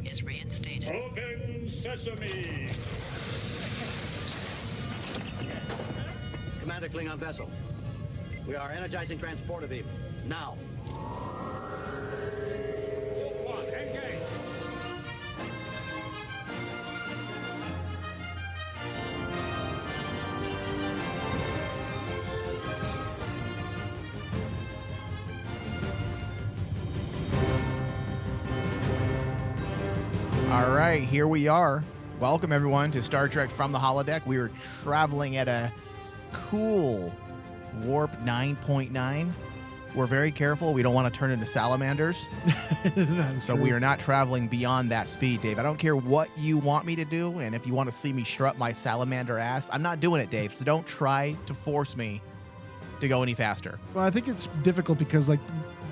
alarm is reinstated. Open sesame! Commander Klingon vessel. We are energizing transporter beam. Now. One, engage! All right, here we are. Welcome, everyone, to Star Trek from the Holodeck. We are traveling at a cool warp 9.9. We're very careful. We don't want to turn into salamanders. So we are not traveling beyond that speed, Dave. I don't care what you want me to do, and if you want to see me strut my salamander ass, I'm not doing it, Dave. So don't try to force me to go any faster. Well, I think it's difficult because, like,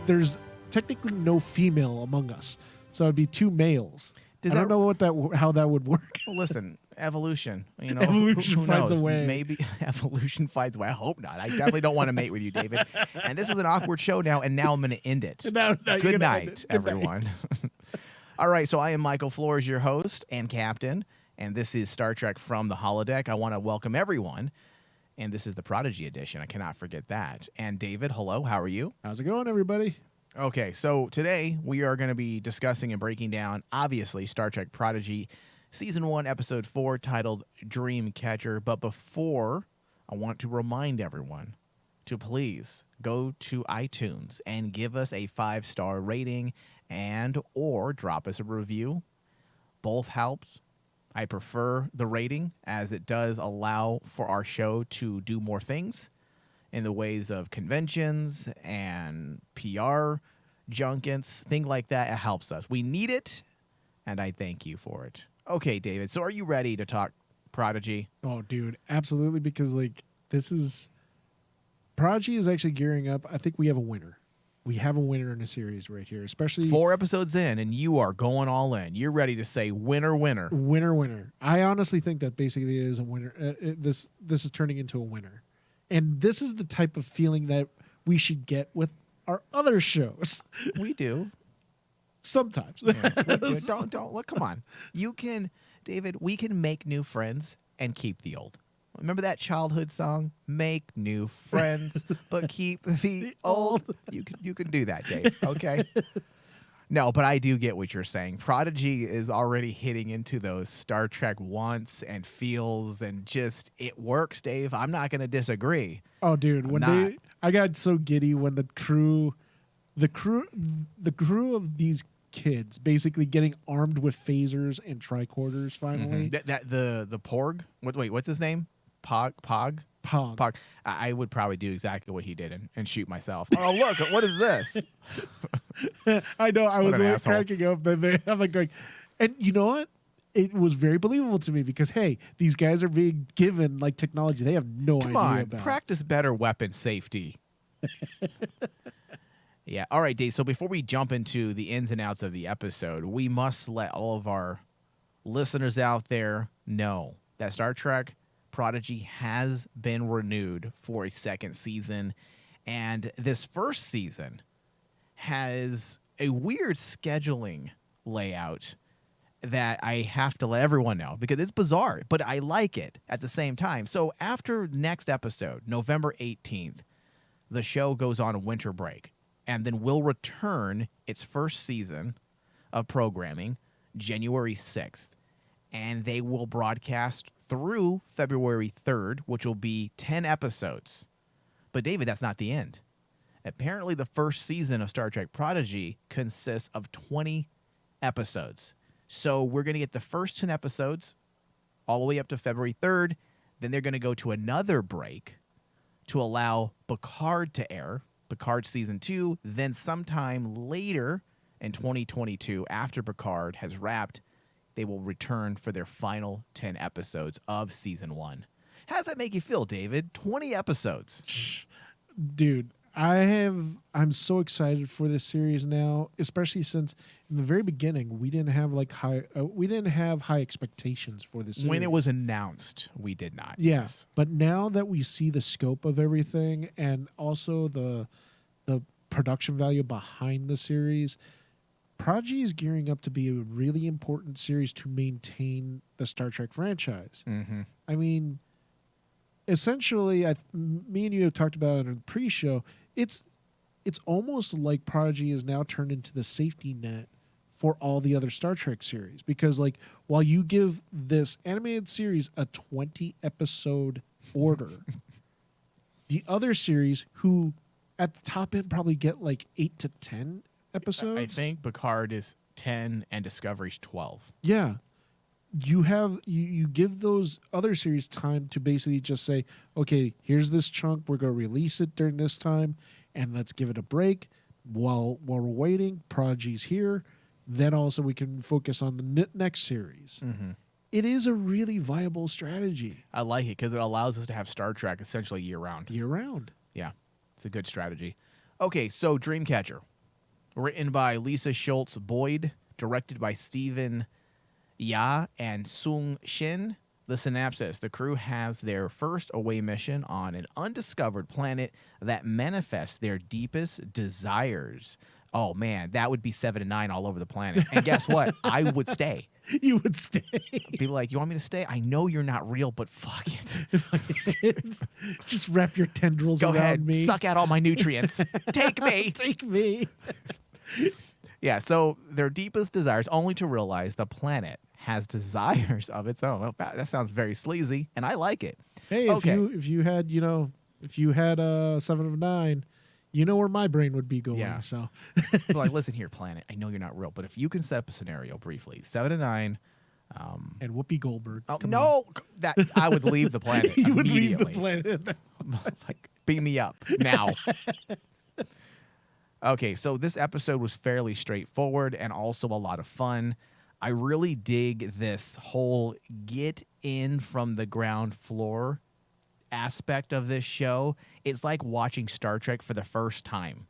there's technically no female among us. So it'd be two males. I don't know how that would work. Well, listen, evolution. You know, Evolution who finds knows? a way. Maybe evolution finds a way. I hope not. I definitely don't want to mate with you, David. And this is an awkward show now, and now I'm going to end it. Now you're Good gonna end night, it. Good night. everyone. All right, so I am Michael Flores, your host and captain, and this is Star Trek from the Holodeck. I want to welcome everyone, and this is the Prodigy edition. I cannot forget that. And David, hello, how are you? How's it going, everybody? Okay, so today we are going to be discussing and breaking down, obviously, Star Trek Prodigy, Season 1, Episode 4, titled Dreamcatcher. But before, I want to remind everyone to please go to iTunes and give us a 5-star rating and or drop us a review. Both helps. I prefer the rating as it does allow for our show to do more things in the ways of conventions and PR junkets, things like that. It helps us. We need it, and I thank you for it. Okay, David, so are you ready to talk Prodigy? Oh, dude, absolutely, because, like, Prodigy is actually gearing up. I think we have a winner. We have a winner in the series right here, especially 4 episodes in, and you are going all in. You're ready to say winner, winner. winner, winner. I honestly think that basically it is a winner. This is turning into a winner. And this is the type of feeling that we should get with our other shows. We do. Sometimes. Yeah, we do. Don't look. Come on. You can, David. We can make new friends and keep the old. Remember that childhood song? Make new friends, but keep the old. You can do that, Dave. Okay. No, but I do get what you're saying. Prodigy is already hitting into those Star Trek wants and feels, and just it works, Dave. I'm not going to disagree. Oh, dude, I got so giddy when the crew of these kids basically getting armed with phasers and tricorders finally. The Porg. What's his name? Pog. I would probably do exactly what he did and shoot myself. Oh, look! What is this? I know. I was an cracking up. I'm like going, and you know what? It was very believable to me because, hey, these guys are being given like technology they have no idea about. Practice better weapon safety. Yeah. All right, Dave. So before we jump into the ins and outs of the episode, we must let all of our listeners out there know that Star Trek Prodigy has been renewed for a second season, and this first season has a weird scheduling layout that I have to let everyone know because it's bizarre, but I like it at the same time. So after next episode, November 18th, the show goes on a winter break, and then will return its first season of programming January 6th, and they will broadcast through February 3rd, which will be 10 episodes. But David, that's not the end. Apparently, the first season of Star Trek Prodigy consists of 20 episodes. So we're going to get the first 10 episodes all the way up to February 3rd. Then they're going to go to another break to allow Picard to air, Picard Season 2. Then sometime later in 2022, after Picard has wrapped, they will return for their final 10 episodes of Season 1. How does that make you feel, David? 20 episodes. Dude, I'm so excited for this series now, especially since in the very beginning we didn't have high expectations for this series. When it was announced, we did not. Yes. But now that we see the scope of everything and also the production value behind the series, Prodigy is gearing up to be a really important series to maintain the Star Trek franchise. Mm-hmm. I mean, essentially, me and you have talked about it in the pre-show. It's almost like Prodigy is now turned into the safety net for all the other Star Trek series, because like while you give this animated series a 20-episode order, the other series, who at the top end probably get like 8 to 10 episodes. I think Picard is 10 and Discovery's 12. Yeah. You give those other series time to basically just say, okay, here's this chunk, we're going to release it during this time, and let's give it a break while we're waiting. Prodigy's here. Then also we can focus on the next series. Mm-hmm. It is a really viable strategy. I like it because it allows us to have Star Trek essentially year-round. Year-round. Yeah, it's a good strategy. Okay, so Dreamcatcher. Written by Lisa Schultz Boyd. Directed by Stephen Ya and Sung Shin. The synopsis: the crew has their first away mission on an undiscovered planet that manifests their deepest desires. Oh, man, that would be 7 and 9 all over the planet. And guess what? I would stay. You would stay. Be like, you want me to stay? I know you're not real, but fuck it. Just wrap your tendrils Go around ahead, me. suck out all my nutrients. Take me. Take me. Yeah, so their deepest desires, only to realize the planet has desires of its own. Well, that sounds very sleazy, and I like it. Hey, Okay. if you had a 7 of 9, you know where my brain would be going. Yeah. So Be like, listen here, planet. I know you're not real, but if you can set up a scenario briefly, 7 and 9. and Whoopi Goldberg. Oh come no, that I would leave the planet. on. You would leave the immediately. planet. Like, beam me up now. Okay, so this episode was fairly straightforward and also a lot of fun. I really dig this whole get in from the ground floor aspect of this show. It's like watching Star Trek for the first time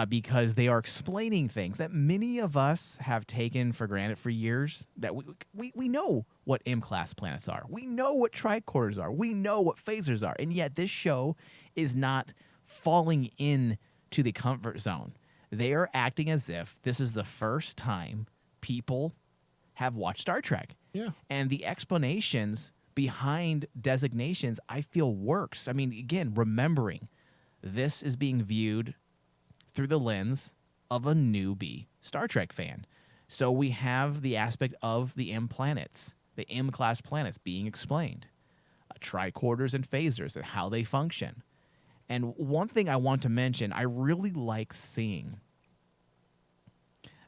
because they are explaining things that many of us have taken for granted for years, that we know what M-class planets are. We know what tricorders are. We know what phasers are. And yet this show is not falling in to the comfort zone. They are acting as if this is the first time people have watched Star Trek. Yeah. And the explanations behind designations, I feel, works. I mean, again, remembering this is being viewed through the lens of a newbie Star Trek fan. So we have the aspect of the M planets, the M-class planets being explained, tricorders and phasers and how they function. And one thing I want to mention, I really like seeing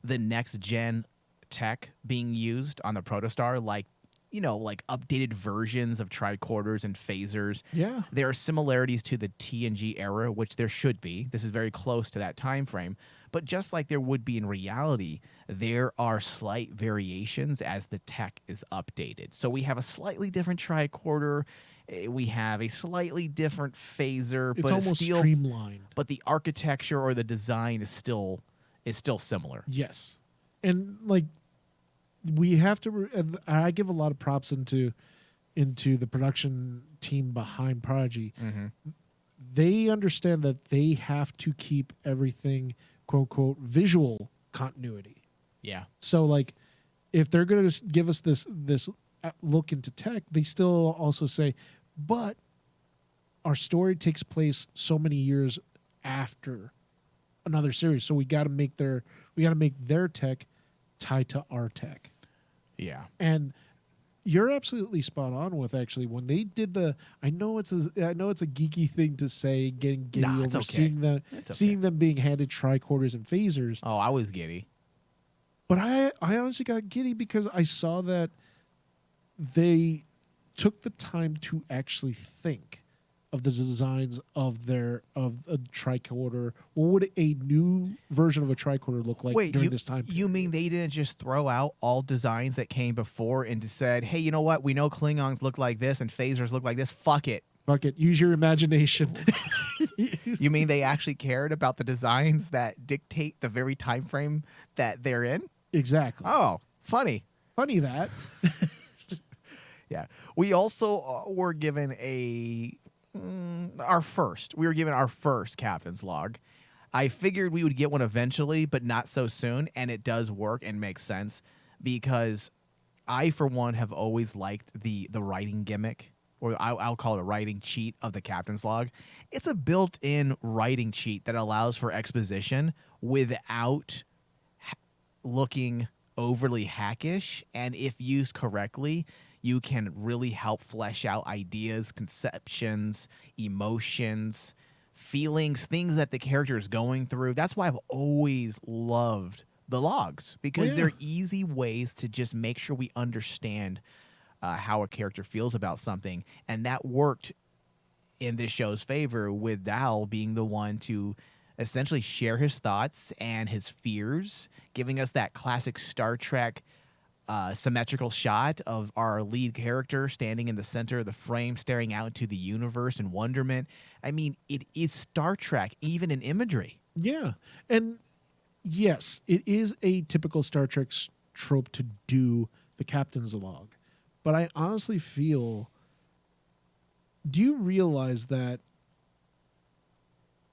the next gen tech being used on the Protostar, like updated versions of tricorders and phasers. Yeah. There are similarities to the TNG era, which there should be. This is very close to that time frame. But just like there would be in reality, there are slight variations as the tech is updated. So we have a slightly different tricorder. We have a slightly different phaser, It's but almost still streamlined. But the architecture or the design is still similar. Yes. And like we have to I give a lot of props into the production team behind Prodigy. Mm-hmm. They understand that they have to keep everything quote unquote visual continuity. Yeah. So like if they're going to give us this look into tech, they still also say, but our story takes place so many years after another series, so we got to make their tech tied to our tech. Yeah. And you're absolutely spot on with actually when they did I know it's a geeky thing to say, getting giddy Nah, it's over okay. seeing them being handed tricorders and phasers. Oh, I was giddy. But I honestly got giddy because I saw that they took the time to actually think of the designs of a tricorder. What would a new version of a tricorder look like during this time period? You mean they didn't just throw out all designs that came before and just said, hey, you know what? We know Klingons look like this and phasers look like this. Fuck it. Fuck it. Use your imagination. You mean they actually cared about the designs that dictate the very time frame that they're in? Exactly. Oh, funny. Funny that. Yeah. We also were given our first captain's log. I figured we would get one eventually, but not so soon, and it does work and makes sense because I, for one, have always liked the writing gimmick, or I'll call it a writing cheat of the captain's log. It's a built-in writing cheat that allows for exposition without looking overly hackish, and if used correctly, you can really help flesh out ideas, conceptions, emotions, feelings, things that the character is going through. That's why I've always loved the logs, because they're easy ways to just make sure we understand how a character feels about something. And that worked in this show's favor, with Dal being the one to essentially share his thoughts and his fears, giving us that classic Star Trek symmetrical shot of our lead character standing in the center of the frame, staring out into the universe in wonderment. I mean, it is Star Trek, even in imagery. Yeah. And yes, it is a typical Star Trek trope to do the captain's log. But I honestly feel, do you realize that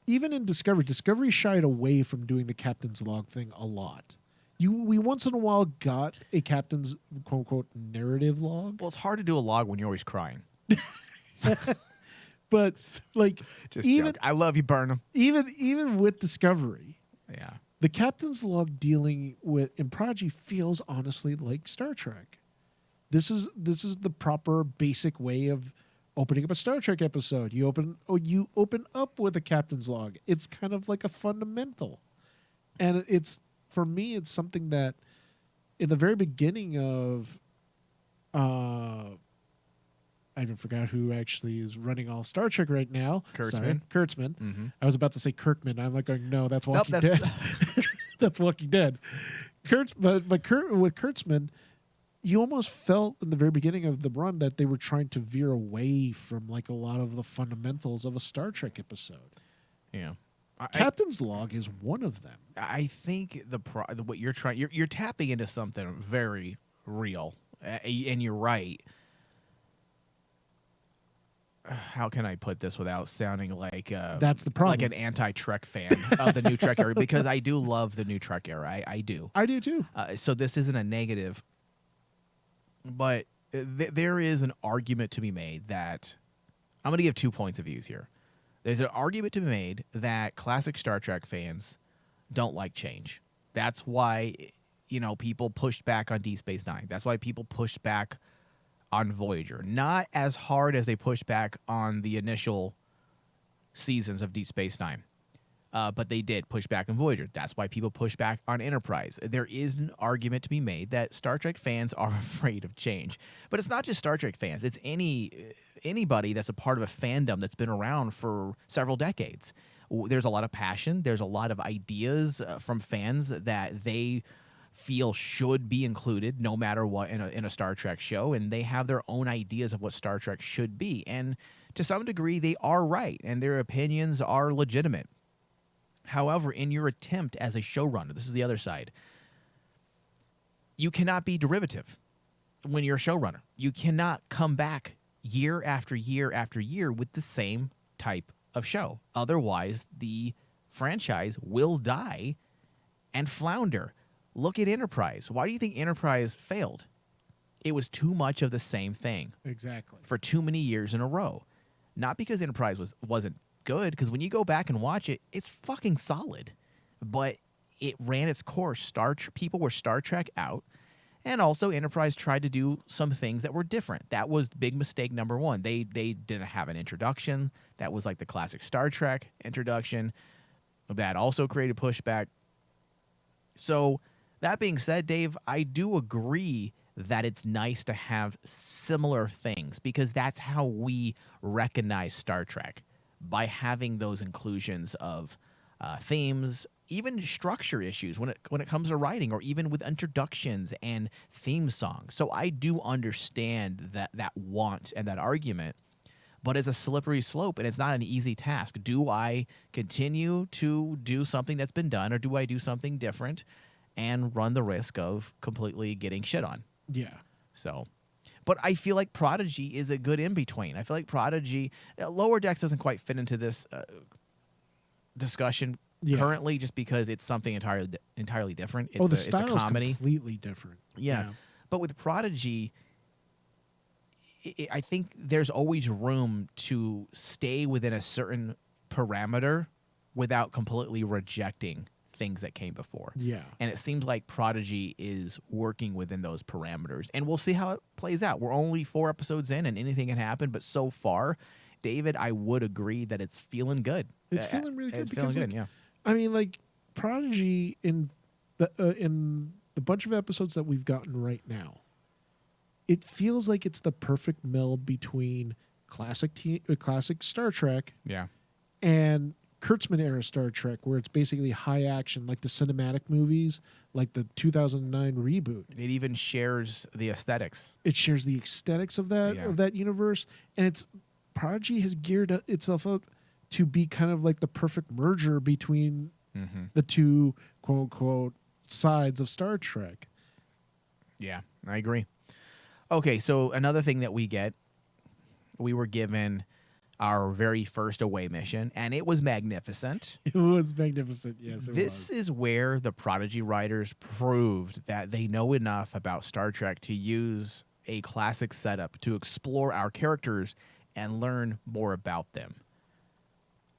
even in Discovery shied away from doing the captain's log thing a lot. We once in a while got a captain's quote unquote narrative log. Well, it's hard to do a log when you're always crying. But like, Just joke. I love you, Burnham. Even with Discovery, Yeah. the captain's log dealing with in Prodigy feels honestly like Star Trek. This is the proper basic way of opening up a Star Trek episode. You open up with a captain's log. It's kind of like a fundamental, and it's, for me, it's something that in the very beginning of I even forgot who actually is running all Star Trek right now. Kurtzman. Sorry, Kurtzman. Mm-hmm. I was about to say Kirkman. I'm like going, no, that's Walking Dead. That's Walking Dead. With Kurtzman, you almost felt in the very beginning of the run that they were trying to veer away from like a lot of the fundamentals of a Star Trek episode. Yeah. Captain's log is one of them. I think what you're trying, you're tapping into something very real, and you're right. How can I put this without sounding like that's the problem, like an anti-Trek fan of the new Trek era? Because I do love the new Trek era. I do. I do too. So this isn't a negative, but there is an argument to be made that I'm going to give 2 points of views here. There's an argument to be made that classic Star Trek fans don't like change. That's why, people pushed back on Deep Space Nine. That's why people pushed back on Voyager. Not as hard as they pushed back on the initial seasons of Deep Space Nine. But they did push back on Voyager. That's why people push back on Enterprise. There is an argument to be made that Star Trek fans are afraid of change. But it's not just Star Trek fans. It's anybody that's a part of a fandom that's been around for several decades. There's a lot of passion. There's a lot of ideas from fans that they feel should be included no matter what in a Star Trek show, and they have their own ideas of what Star Trek should be. And to some degree, they are right, and their opinions are legitimate. However, in your attempt as a showrunner, this is the other side, you cannot be derivative when you're a showrunner. You cannot come back year after year after year with the same type of show. Otherwise, the franchise will die and flounder. Look at Enterprise. Why do you think Enterprise failed? It was too much of the same thing. Exactly. For too many years in a row. Not because Enterprise wasn't good, because when you go back and watch it, it's fucking solid. But it ran its course. People were Star Trek out, and also Enterprise tried to do some things that were different. That was big mistake number one. They didn't have an introduction. That was like the classic Star Trek introduction. That also created pushback. So that being said, Dave, I do agree that it's nice to have similar things, because that's how we recognize Star Trek, by having those inclusions of themes, even structure issues when it comes to writing, or even with introductions and theme songs. So I do understand that want and that argument, but it's a slippery slope, and it's not an easy task. Do I continue to do something that's been done, or do I do something different and run the risk of completely getting shit on? Yeah. So, but I feel like Prodigy is a good in-between. I feel like Prodigy, Lower Decks doesn't quite fit into this discussion Yeah. currently, just because it's something entirely different. It's the it's a style's comedy. completely different. Yeah. But with Prodigy, I think there's always room to stay within a certain parameter without completely rejecting things that came before. Yeah. And it seems like Prodigy is working within those parameters. And we'll see how it plays out. We're only 4 episodes in and anything can happen. But so far, David, I would agree that it's feeling good. It's feeling really good. It's because, feeling good, yeah. I mean, like, Prodigy in the bunch of episodes that we've gotten right now, it feels like it's the perfect meld between classic Star Trek Yeah. and Kurtzman era Star Trek, where it's basically high action, like the cinematic movies, like the 2009 reboot. It even shares the aesthetics. It shares the aesthetics of that universe, and it's Prodigy has geared itself up to be kind of like the perfect merger between the two quote unquote sides of Star Trek. Yeah, I agree. Okay, so another thing that we were given our very first away mission, and it was magnificent. It was magnificent, yes. This is where the Prodigy writers proved that they know enough about Star Trek to use a classic setup to explore our characters and learn more about them.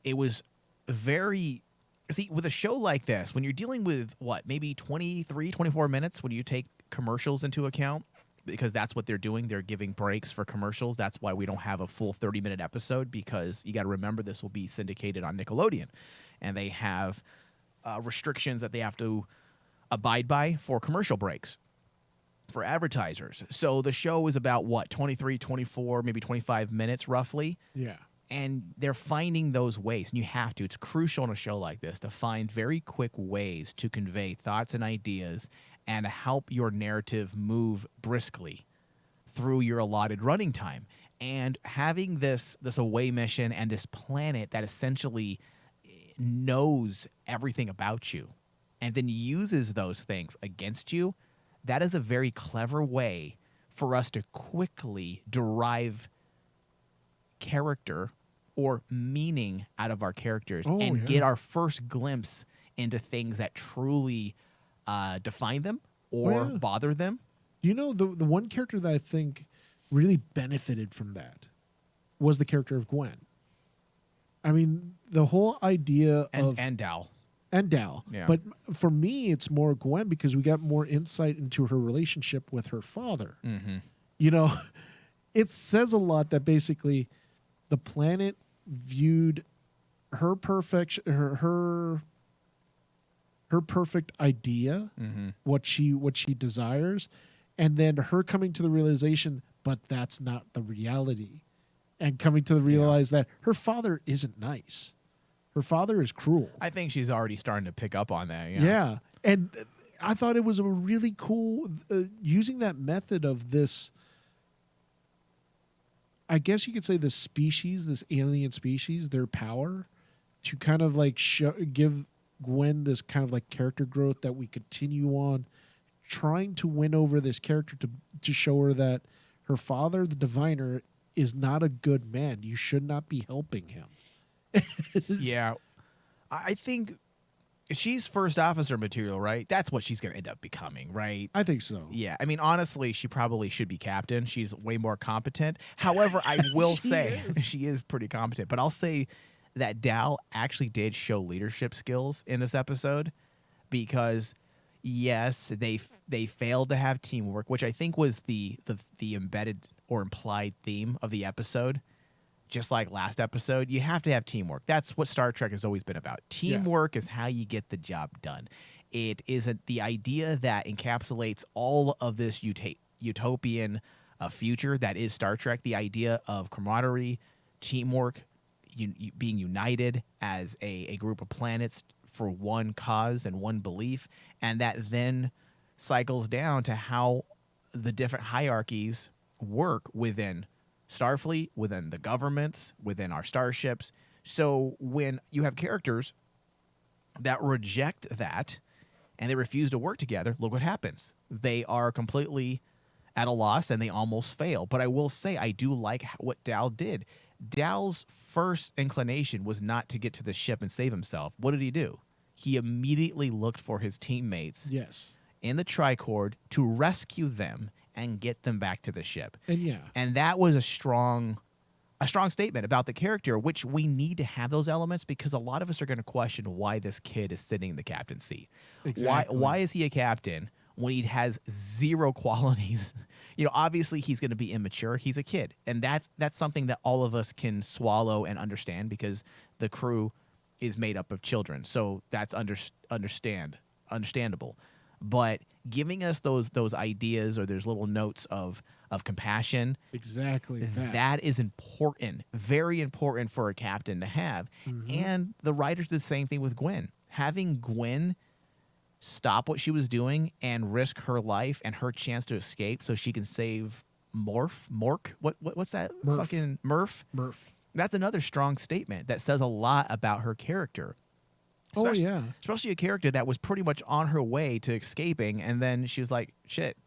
It was very... See, with a show like this, when you're dealing with, maybe 23, 24 minutes when you take commercials into account, because that's what they're doing. They're giving breaks for commercials. That's why we don't have a full 30-minute episode, because you got to remember this will be syndicated on Nickelodeon. And they have restrictions that they have to abide by for commercial breaks for advertisers. So the show is about, 23, 24, maybe 25 minutes roughly. Yeah. And they're finding those ways, and you have to. It's crucial in a show like this to find very quick ways to convey thoughts and ideas and help your narrative move briskly through your allotted running time. And having this away mission and this planet that essentially knows everything about you and then uses those things against you, that is a very clever way for us to quickly derive character or meaning out of our characters get our first glimpse into things that truly define them or bother them. You know, the one character that I think really benefited from that was the character of Gwen. I mean, the whole idea of... And Dal. And Dal. Yeah. But for me, it's more Gwen because we got more insight into her relationship with her father. Mm-hmm. You know, it says a lot that basically the planet viewed her perfection, her perfect idea, what she desires, and then her coming to the realization, but that's not the reality, and coming to realize that her father isn't nice. Her father is cruel. I think she's already starting to pick up on that. Yeah. And I thought it was a really cool using that method of this. I guess you could say this species, this alien species, their power to kind of like give Gwen this kind of like character growth that we continue on trying to win over this character to show her that her father, the diviner, is not a good man. You should not be helping him. Yeah. I think she's first officer material, right? That's what she's going to end up becoming, right? I think so. Yeah. I mean, honestly, she probably should be captain. She's way more competent. However, I will say she is pretty competent. But I'll say that Dal actually did show leadership skills in this episode because, yes, they failed to have teamwork, which I think was the embedded or implied theme of the episode. Just like last episode, you have to have teamwork. That's what Star Trek has always been about. Teamwork is how you get the job done. It is the idea that encapsulates all of this utopian future that is Star Trek, the idea of camaraderie, teamwork, being united as a group of planets for one cause and one belief, and that then cycles down to how the different hierarchies work within Starfleet, within the governments, within our starships. So when you have characters that reject that and they refuse to work together, look what happens. They are completely at a loss and they almost fail. But I will say I do like what Dal did. Dal's first inclination was not to get to the ship and save himself. What did he do? He immediately looked for his teammates Yes. in the tricord to rescue them and get them back to the ship. And yeah. And that was a strong statement about the character, which we need to have those elements because a lot of us are going to question why this kid is sitting in the captain's seat. Exactly. Why is he a captain when he has zero qualities? Obviously he's going to be immature. He's a kid. And that's something that all of us can swallow and understand because the crew is made up of children. So that's understandable. But giving us those ideas or there's little notes of compassion, Exactly. that is important, very important for a captain to have. And the writers did the same thing with Gwen. Having Gwen stop what she was doing and risk her life and her chance to escape so she can save Mork. What's that? Murph. Fucking Murph. That's another strong statement that says a lot about her character. Especially a character that was pretty much on her way to escaping, and then she was like, shit,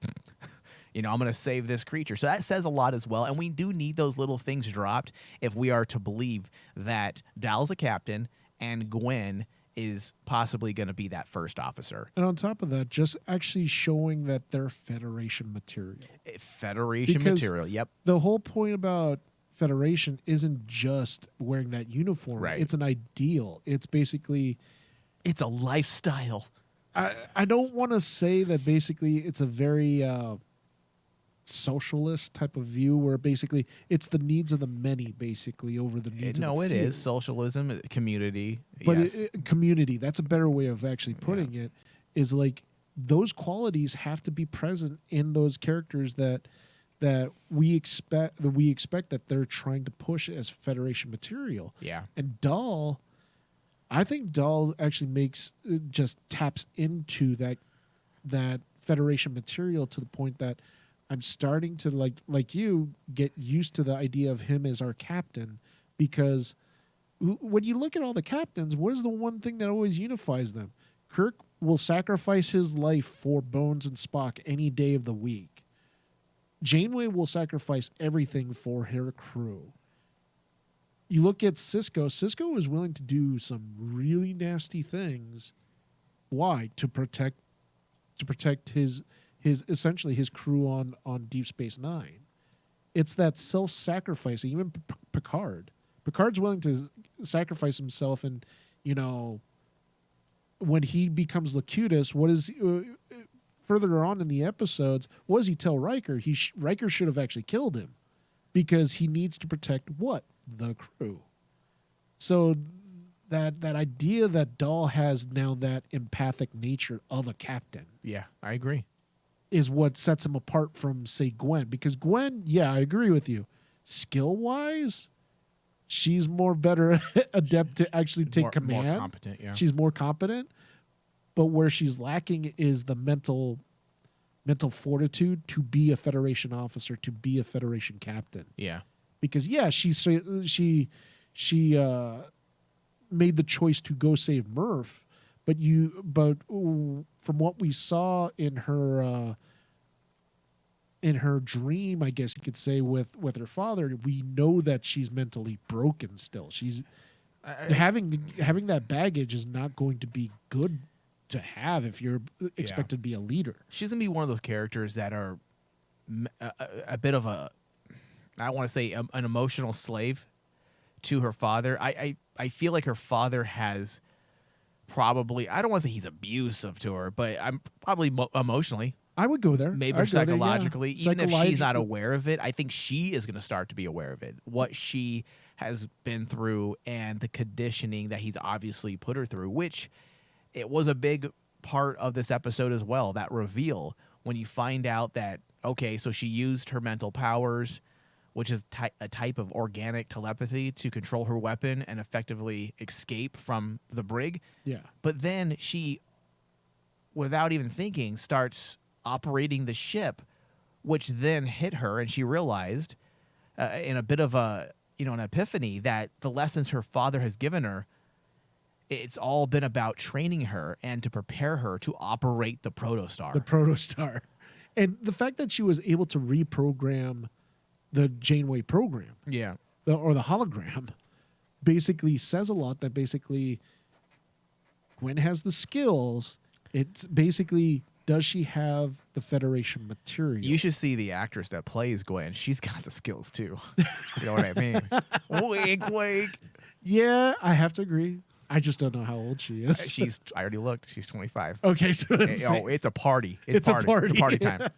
I'm going to save this creature. So that says a lot as well, and we do need those little things dropped if we are to believe that Dal's a captain and Gwen is possibly going to be that first officer. And on top of that, just actually showing that they're Federation material. Federation Because material, yep. The whole point about Federation isn't just wearing that uniform. Right. It's an ideal. It's basically... It's a lifestyle. I don't want to say that basically it's a very socialist type of view where basically it's the needs of the many basically over the needs of the few. It is socialism, community. But yes. Community, that's a better way of actually putting it, is like those qualities have to be present in those characters that we expect that they're trying to push as Federation material. Yeah. And Dahl, I think Dahl actually just taps into that Federation material to the point that I'm starting to like you get used to the idea of him as our captain, because when you look at all the captains, what is the one thing that always unifies them? Kirk will sacrifice his life for Bones and Spock any day of the week. Janeway will sacrifice everything for her crew. You look at Cisco. Cisco is willing to do some really nasty things. Why? To protect his essentially his crew on Deep Space Nine. It's that self-sacrifice. Even Picard. Picard's willing to sacrifice himself, and when he becomes Locutus, what is further on in the episodes? What does he tell Riker? Riker should have actually killed him because he needs to protect what? The crew. So that idea that Dahl has now that empathic nature of a captain. Yeah, I agree. Is what sets him apart from, say, Gwen. Because Gwen, yeah, I agree with you. Skill-wise, she's more better adept to actually take command. More competent, yeah. She's more competent. But where she's lacking is the mental fortitude to be a Federation officer, to be a Federation captain. Yeah. Because she made the choice to go save Murph, but from what we saw in her dream, I guess you could say, with her father, we know that she's mentally broken still. She's having that baggage is not going to be good to have if you're expected to be a leader. She's gonna be one of those characters that are a bit of I want to say an emotional slave to her father. I feel like her father has probably, I don't want to say he's abusive to her, but I'm probably emotionally. I would go there. Maybe psychologically. Even if she's not aware of it, I think she is going to start to be aware of it. What she has been through and the conditioning that he's obviously put her through, which it was a big part of this episode as well, that reveal when you find out that, okay, so she used her mental powers, which is a type of organic telepathy, to control her weapon and effectively escape from the brig. Yeah. But then she, without even thinking, starts operating the ship, which then hit her, and she realized in a bit of an epiphany that the lessons her father has given her, it's all been about training her and to prepare her to operate the Protostar. The Protostar. And the fact that she was able to reprogram the Janeway program. Yeah. or the hologram basically says a lot. That basically Gwen has the skills. It's basically, does she have the Federation material? You should see the actress that plays Gwen. She's got the skills too. You know what I mean? Wink, wink. Yeah, I have to agree. I just don't know how old she is. I already looked. She's 25. Okay, so It's a party. It's a party. It's a party time.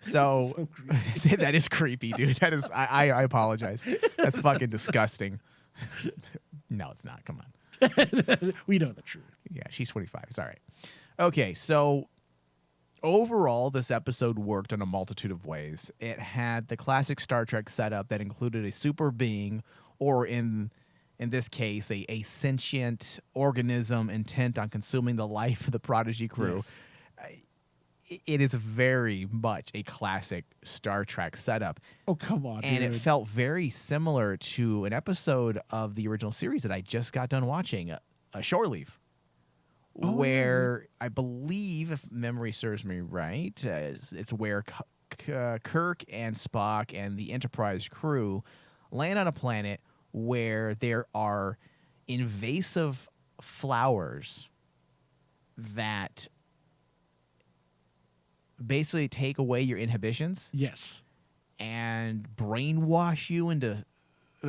So that is creepy, dude. That is. I apologize. That's fucking disgusting. No, it's not. Come on. we know the truth. Yeah, she's 25. It's all right. Okay, so overall, this episode worked in a multitude of ways. It had the classic Star Trek setup that included a super being, or in this case, a sentient organism intent on consuming the life of the Prodigy crew. Yes. It is very much a classic Star Trek setup. Oh, come on, And dude. it felt very similar to an episode of the original series that I just got done watching, a Shore Leave, where I believe, if memory serves me right, it's where Kirk and Spock and the Enterprise crew land on a planet where there are invasive flowers that basically take away your inhibitions Yes. and brainwash you into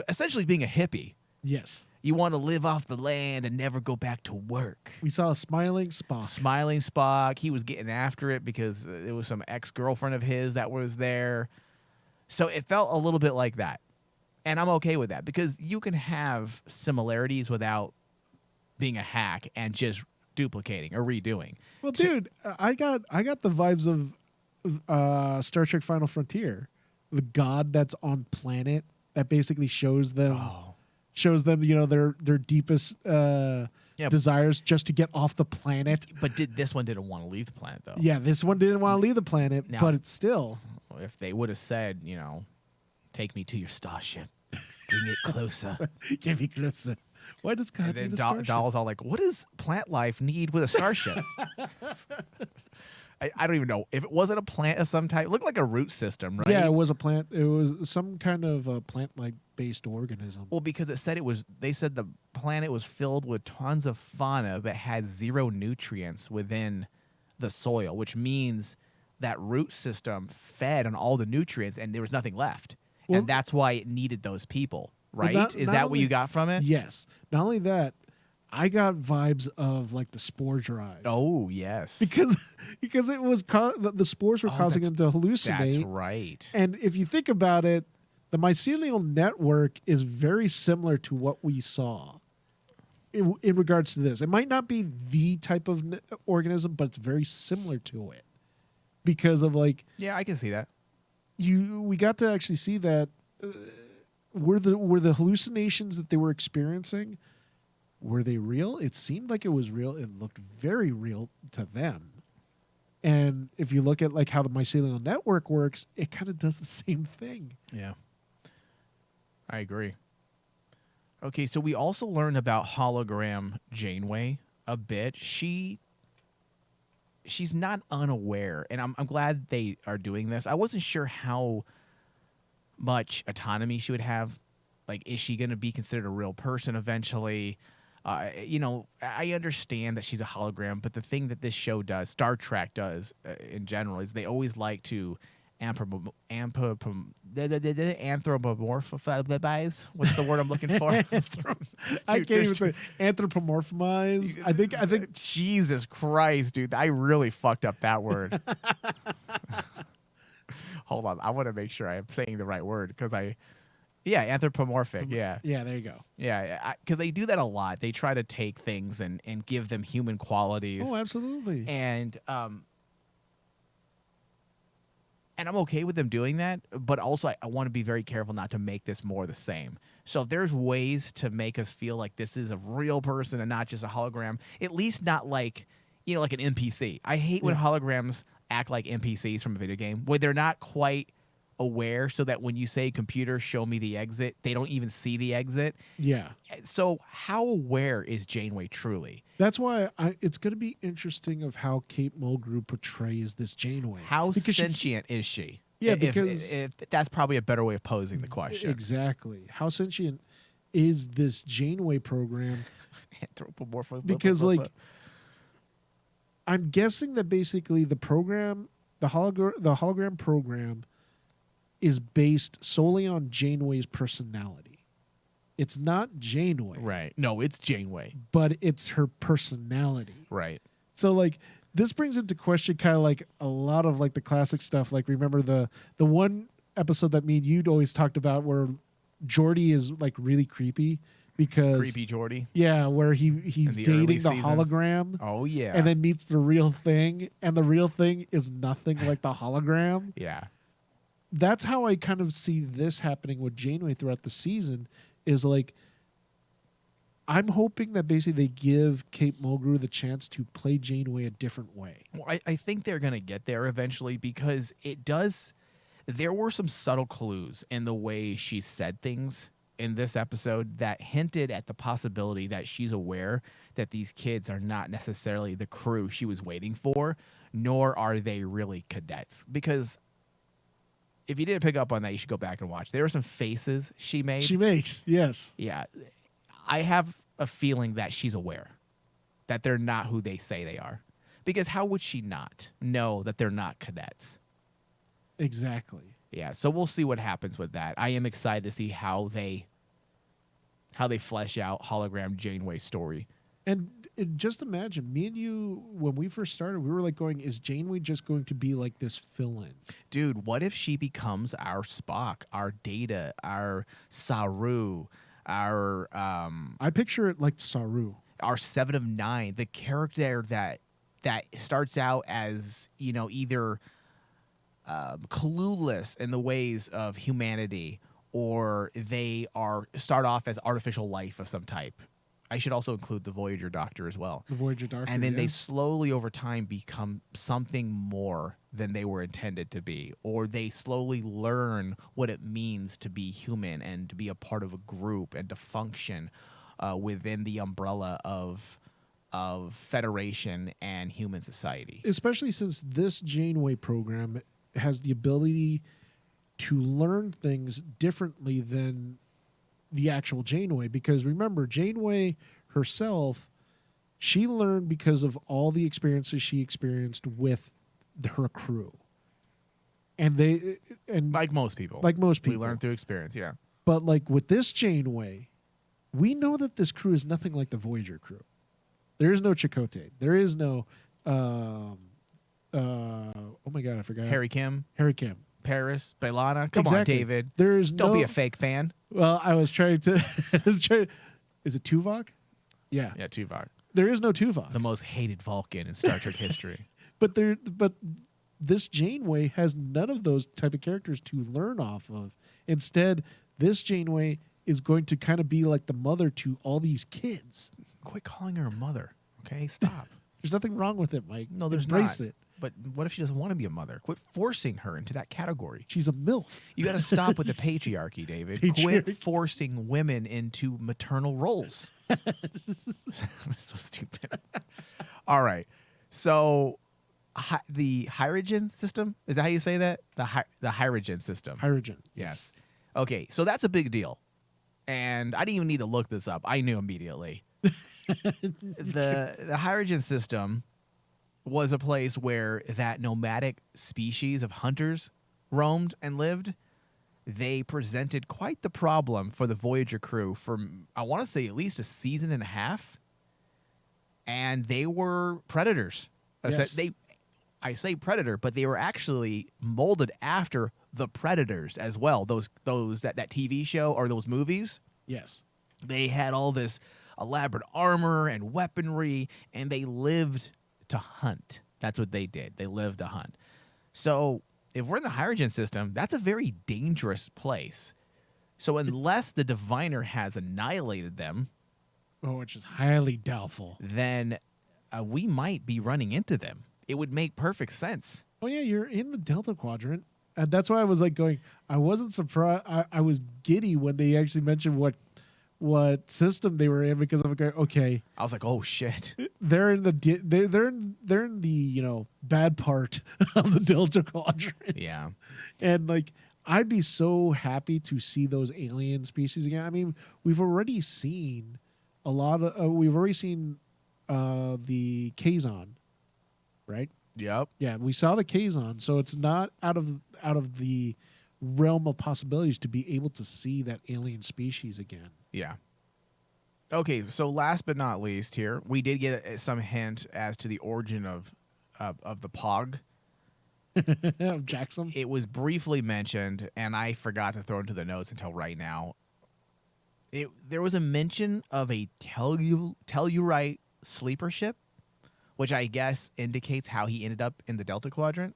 essentially being a hippie. Yes. You want to live off the land and never go back to work. We saw a smiling Spock. Smiling Spock, he was getting after it because it was some ex-girlfriend of his that was there. So it felt a little bit like that. And I'm okay with that because you can have similarities without being a hack and just duplicating or redoing. Well, dude, I got the vibes of Star Trek Final Frontier. The god that's on planet that basically shows them their deepest desires just to get off the planet. But this one didn't want to leave the planet, though. Yeah, this one didn't want to leave the planet, Now- but it's still. If they would have said, take me to your starship, bring it closer. Get me closer. Why does God And need then a starship? Doll's all like, what does plant life need with a starship? I don't even know. If it wasn't a plant of some type, it looked like a root system, right? Yeah, it was a plant. It was some kind of a plant-like based organism. Well, because they said the planet was filled with tons of fauna but had zero nutrients within the soil, which means that root system fed on all the nutrients and there was nothing left. Well- and that's why it needed those people, right? Is not that what only- you got from it? Yes. Not only that, I got vibes of like the spore drive. Oh, yes. Because it was the spores were causing him to hallucinate. That's right. And if you think about it, the mycelial network is very similar to what we saw in regards to this. It might not be the type of organism, but it's very similar to it because of like Yeah, I can see that. we got to actually see that were the hallucinations that they were experiencing, were they real? It seemed like it was real. It looked very real to them. And if you look at like how the mycelial network works, it kind of does the same thing. Yeah. I agree. Okay, so we also learned about hologram Janeway a bit. She's not unaware, and I'm glad they are doing this. I wasn't sure how much autonomy she would have. Like, is she going to be considered a real person eventually? I understand that she's a hologram, but the thing that this show does, Star Trek does in general, is they always like to anthropomorphize. What's the word I'm looking for? I can't even say anthropomorphize. I think Jesus Christ, dude, I really fucked up that word. Hold on, I want to make sure I'm saying the right word because anthropomorphic. Yeah, there you go. yeah, because they do that a lot. They try to take things and give them human qualities. Oh, absolutely. And I'm okay with them doing that, but also I want to be very careful not to make this more the same. So if there's ways to make us feel like this is a real person and not just a hologram, at least not like, like an NPC. I hate when holograms act like NPCs from a video game, where they're not quite aware, so that when you say computer, show me the exit, they don't even see the exit. Yeah. So how aware is Janeway truly? That's why it's going to be interesting of how Kate Mulgrew portrays this Janeway. How Because sentient is she? Yeah, If- because if that's probably a better way of posing the question. exactly how sentient is this Janeway program? Anthropomorphic. Because like I'm guessing that basically the program, the hologram program, is based solely on Janeway's personality. It's not Janeway, right? No, it's Janeway. but it's her personality. Right. So like this brings into question kind of like a lot of like the classic stuff. Like remember the one episode that me and you'd always talked about where Geordi is like really creepy because Creepy Geordi. yeah, where he's In the early dating the seasons. hologram. Oh yeah. And then meets the real thing, and the real thing is nothing like the hologram. yeah. That's how I kind of see this happening with Janeway throughout the season. Is like, I'm hoping that basically they give Kate Mulgrew the chance to play Janeway a different way. Well, I think they're gonna get there eventually because it does. There were some subtle clues in the way she said things in this episode that hinted at the possibility that she's aware that these kids are not necessarily the crew she was waiting for, nor are they really cadets. Because if you didn't pick up on that, you should go back and watch. There were some faces she made. She makes, yes. Yeah. I have a feeling that she's aware that they're not who they say they are. Because how would she not know that they're not cadets? Exactly. Yeah, so we'll see what happens with that. I am excited to see how they flesh out hologram Janeway's story. And just imagine, me and you, when we first started, we were like going, is Janeway just going to be like this fill-in? Dude, what if she becomes our Spock, our Data, our Saru, our I picture it like Saru. our 7 of 9, the character that starts out as, you know, either clueless in the ways of humanity, or they start off as artificial life of some type. I should also include the Voyager Doctor as well. The Voyager Doctor. And then yeah. they slowly over time become something more than they were intended to be, or they slowly learn what it means to be human and to be a part of a group and to function within the umbrella of Federation and human society. Especially since this Janeway program has the ability to learn things differently than the actual Janeway. Because remember, Janeway herself, she learned because of all the experiences she experienced with her crew. And Like most people. We learn through experience, yeah. But like with this Janeway, we know that this crew is nothing like the Voyager crew. There is no Chakotay. There is no oh my god, I forgot. Harry Kim, Paris, Bailana. Come on, Exactly. David. Don't be a fake fan. Well, I was trying to. Is it Tuvok? Yeah. Yeah, Tuvok. There is no Tuvok. The most hated Vulcan in Star Trek history. But this Janeway has none of those type of characters to learn off of. Instead, this Janeway is going to kind of be like the mother to all these kids. Quit calling her a mother, okay? Stop. There's nothing wrong with it, Mike. No, there's Embrace not. it. But what if she doesn't want to be a mother? Quit forcing her into that category. She's a MILF. You got to stop with the patriarchy, David. Quit forcing women into maternal roles. That's so stupid. All right. So the Hyrogen system, is that how you say that? The Hyrogen system. Hyrogen. Yes. Okay, so that's a big deal. And I didn't even need to look this up. I knew immediately. The Hyrogen system was a place where that nomadic species of hunters roamed and lived. They presented quite the problem for the Voyager crew for, I want to say, at least a season and a half. And they were predators. Yes. I say predator, but they were actually molded after the Predators as well. That TV show or those movies. Yes. They had all this elaborate armor and weaponry, and they lived to hunt. That's what they did. They lived to hunt. So if we're in the Hyrogen system, that's a very dangerous place. So unless the Diviner has annihilated them, which is highly doubtful, then we might be running into them. It would make perfect sense. Oh yeah, you're in the Delta Quadrant. And that's why I was like going, I wasn't surprised. I was giddy when they actually mentioned what system they were in, because I'm like, okay. I was like, oh shit. they're in the they're in the bad part of the Delta Quadrant. Yeah. And like I'd be so happy to see those alien species again. I mean, we've already seen a lot of the Kazon, right? Yep. Yeah, we saw the Kazon, so it's not out of the realm of possibilities to be able to see that alien species again. Yeah. Okay, so last but not least here, we did get some hint as to the origin of the Pog. Jackson. It was briefly mentioned, and I forgot to throw it into the notes until right now. There was a mention of a Tellurite sleeper ship, which I guess indicates how he ended up in the Delta Quadrant.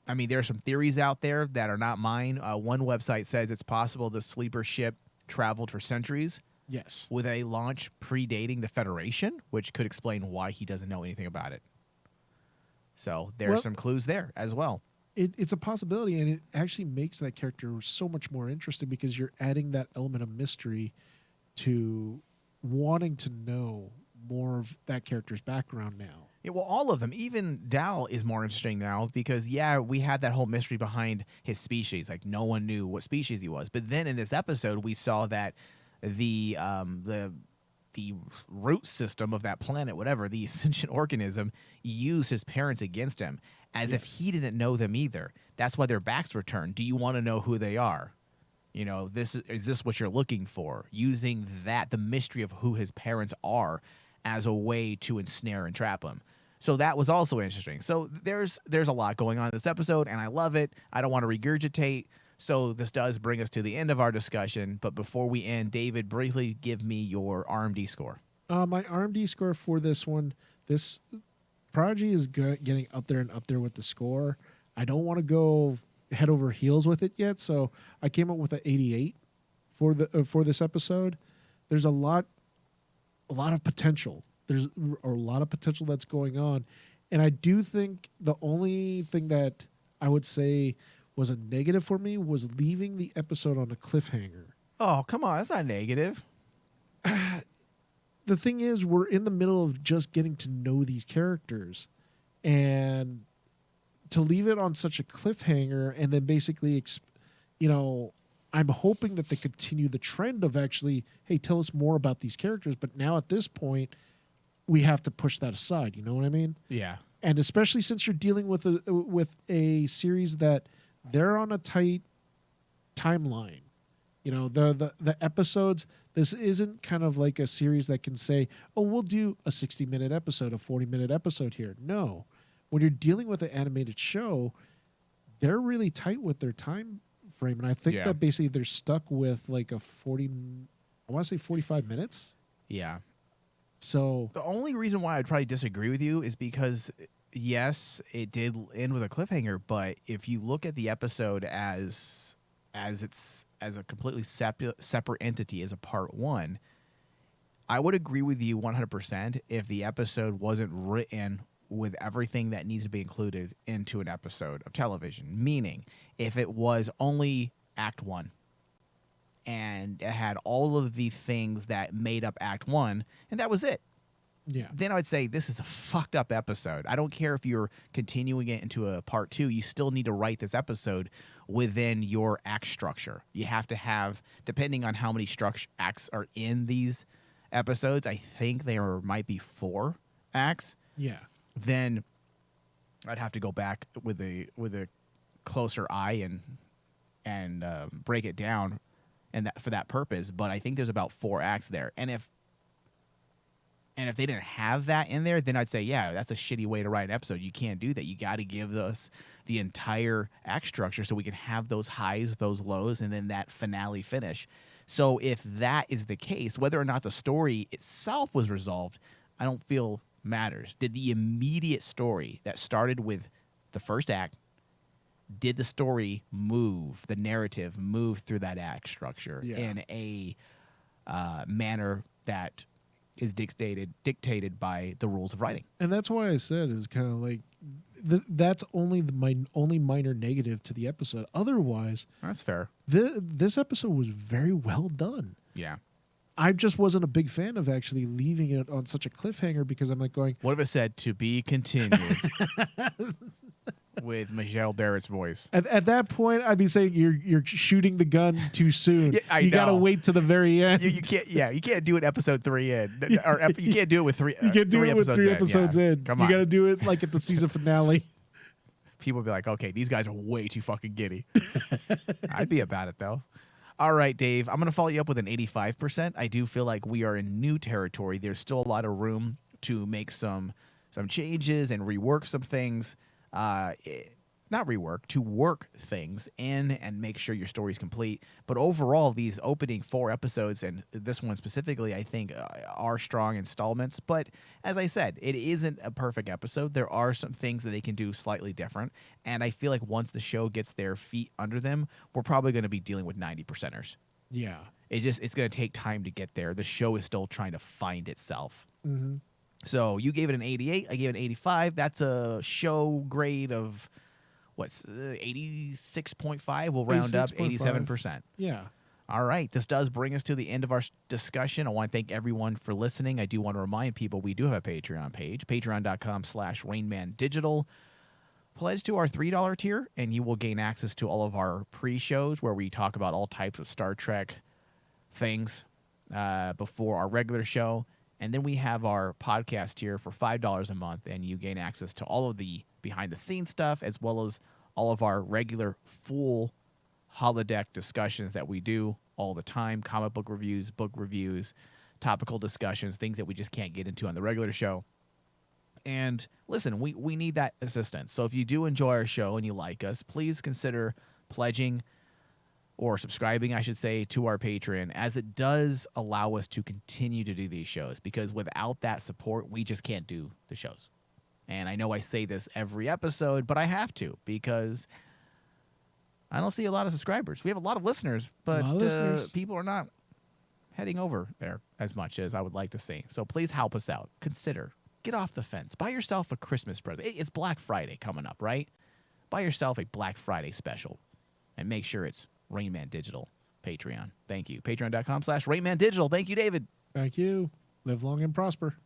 I mean, there are some theories out there that are not mine. One website says it's possible the sleeper ship traveled for centuries. Yes. With a launch predating the Federation, which could explain why he doesn't know anything about it. So there's some clues there as well. It's a possibility, and it actually makes that character so much more interesting because you're adding that element of mystery to wanting to know more of that character's background now. Yeah, well, all of them. Even Dal is more interesting now because, yeah, we had that whole mystery behind his species. Like, no one knew what species he was. But then in this episode, we saw that the root system of that planet, whatever, the sentient organism, used his parents against him as if he didn't know them either. That's why their backs were turned. Do you want to know who they are? You know, is this what you're looking for? Using that, the mystery of who his parents are, as a way to ensnare and trap him. So that was also interesting. So there's a lot going on in this episode, and I love it. I don't want to regurgitate. So this does bring us to the end of our discussion. But before we end, David, briefly give me your RMD score. My RMD score for this one, this Prodigy is getting up there and up there with the score. I don't want to go head over heels with it yet, so I came up with an 88 for this episode. There's a lot of potential. There's a lot of potential that's going on, and I do think the only thing that I would say was a negative for me was leaving the episode on a cliffhanger. Oh, come on, that's not negative. The thing is, we're in the middle of just getting to know these characters, and to leave it on such a cliffhanger and then basically, I'm hoping that they continue the trend of actually, hey, tell us more about these characters. But now at this point, we have to push that aside. You know what I mean? Yeah. And especially since you're dealing with a series that they're on a tight timeline. You know, the episodes, this isn't kind of like a series that can say, oh, we'll do a 60-minute episode, a 40-minute episode here. No. When you're dealing with an animated show, they're really tight with their time frame. And I think that basically they're stuck with like a 45 minutes. Yeah. So the only reason why I'd probably disagree with you is because, yes, it did end with a cliffhanger, but if you look at the episode as a completely separate entity, as a part one, I would agree with you 100% if the episode wasn't written with everything that needs to be included into an episode of television. Meaning, if it was only Act 1 and it had all of the things that made up Act 1, and that was it. Yeah. Then I would say this is a fucked up episode. I don't care if you're continuing it into a part 2. You still need to write this episode within your act structure. You have to have, depending on how many acts are in these episodes, I think there might be 4 acts. Yeah. Then I'd have to go back with a closer eye and break it down, and that for that purpose. But I think there's about 4 acts there, and if they didn't have that in there, then I'd say, yeah, that's a shitty way to write an episode. You can't do that. You got to give us the entire act structure so we can have those highs, those lows, and then that finale finish. So if that is the case, whether or not the story itself was resolved, I don't feel matters. Did the immediate story that started with the first act, did the story move, the narrative move through that act structure in a manner that is dictated by the rules of writing? And that's why I said is kind of like that's only my only minor negative to the episode. Otherwise, That's fair. this episode was very well done. Yeah. I just wasn't a big fan of actually leaving it on such a cliffhanger because I'm like going, What if it said to be continued with Michelle Barrett's voice? at that point, I'd be saying you're shooting the gun too soon. Yeah, I you got to know. wait to the very end. You can't. Yeah, you can't do it episode 3 in, or you can't do it with three. You can't do three it with 3 episodes Yeah. in. Come You on. got to do it like at the season finale. People would be like, okay, these guys are way too fucking giddy. I'd be about it though. All right, Dave, I'm going to follow you up with an 85%. I do feel like we are in new territory. There's still a lot of room to make some changes and rework some things. Not rework, to work things in and make sure your story's complete. But overall, these opening 4 episodes, and this one specifically, I think are strong installments. But as I said, it isn't a perfect episode. There are some things that they can do slightly different. And I feel like once the show gets their feet under them, we're probably going to be dealing with 90%ers. Yeah. It's going to take time to get there. The show is still trying to find itself. Mm-hmm. So you gave it an 88. I gave it an 85. That's a show grade of... What's 86.5? We'll round up 87%. Yeah. All right. This does bring us to the end of our discussion. I want to thank everyone for listening. I do want to remind people we do have a Patreon page, patreon.com/RainmanDigital. Pledge to our $3 tier, and you will gain access to all of our pre-shows where we talk about all types of Star Trek things before our regular show. And then we have our podcast tier for $5 a month, and you gain access to all of the behind-the-scenes stuff as well as all of our regular full holodeck discussions that we do all the time, comic book reviews, topical discussions, things that we just can't get into on the regular show. And listen, we need that assistance. So if you do enjoy our show and you like us, please consider pledging or subscribing, I should say, to our Patreon, as it does allow us to continue to do these shows, because without that support, we just can't do the shows. And I know I say this every episode, but I have to, because I don't see a lot of subscribers. We have a lot of listeners, but people are not heading over there as much as I would like to see. So please help us out. Consider. Get off the fence. Buy yourself a Christmas present. It's Black Friday coming up, right? Buy yourself a Black Friday special and make sure it's Rainman Digital Patreon. Thank you. Patreon.com/RainmanDigital. Thank you, David. Thank you. Live long and prosper.